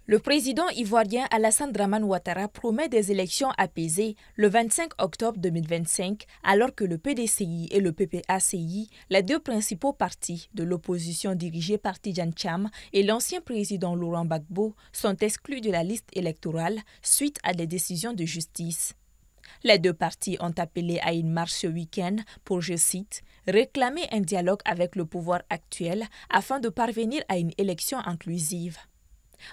Le président ivoirien Alassane Dramane Ouattara promet des élections apaisées le 25 octobre 2025, alors que le PDCI et le PPACI, les deux principaux partis de l'opposition dirigés par Tidjane Thiam et l'ancien président Laurent Gbagbo, sont exclus de la liste électorale suite à des décisions de justice. Les deux partis ont appelé à une marche ce week-end pour, je cite, « réclamer un dialogue avec le pouvoir actuel afin de parvenir à une élection inclusive ».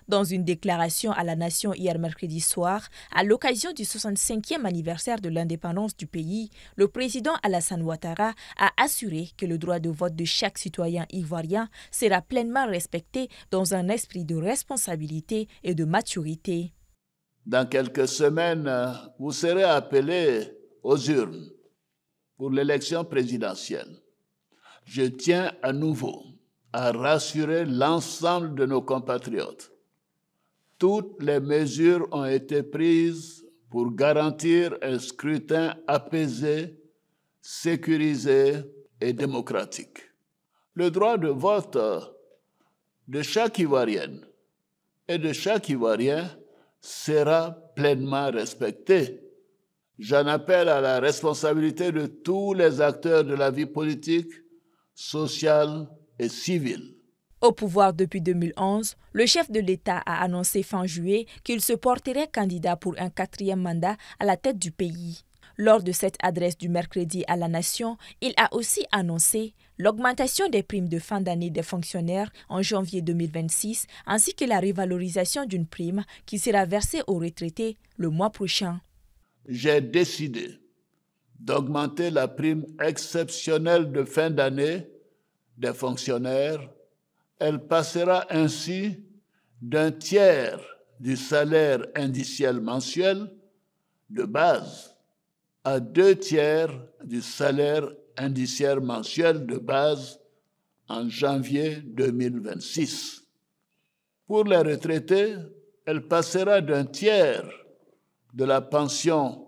Dans une déclaration à la nation hier mercredi soir, à l'occasion du 65e anniversaire de l'indépendance du pays, le président Alassane Ouattara a assuré que le droit de vote de chaque citoyen ivoirien sera pleinement respecté dans un esprit de responsabilité et de maturité. Dans quelques semaines, vous serez appelés aux urnes pour l'élection présidentielle. Je tiens à nouveau à rassurer l'ensemble de nos compatriotes. Toutes les mesures ont été prises pour garantir un scrutin apaisé, sécurisé et démocratique. Le droit de vote de chaque Ivoirienne et de chaque Ivoirien sera pleinement respecté. J'en appelle à la responsabilité de tous les acteurs de la vie politique, sociale et civile. Au pouvoir depuis 2011, le chef de l'État a annoncé fin juillet qu'il se porterait candidat pour un 4e mandat à la tête du pays. Lors de cette adresse du mercredi à la nation, il a aussi annoncé l'augmentation des primes de fin d'année des fonctionnaires en janvier 2026, ainsi que la revalorisation d'une prime qui sera versée aux retraités le mois prochain. J'ai décidé d'augmenter la prime exceptionnelle de fin d'année des fonctionnaires. Elle passera ainsi d'un tiers du salaire indiciel mensuel de base à 2 tiers du salaire indiciaire mensuel de base en janvier 2026. Pour les retraités, elle passera d'un tiers de la pension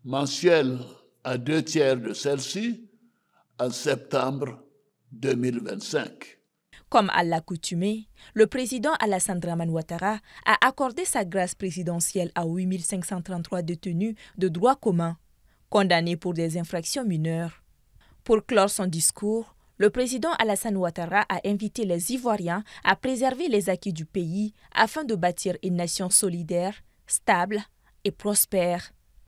mensuelle à 2 tiers de celle-ci en septembre 2025. Comme à l'accoutumée, le président Alassane Dramane Ouattara a accordé sa grâce présidentielle à 8533 détenus de droit commun, condamnés pour des infractions mineures. Pour clore son discours, le président Alassane Ouattara a invité les Ivoiriens à préserver les acquis du pays afin de bâtir une nation solidaire, stable et prospère.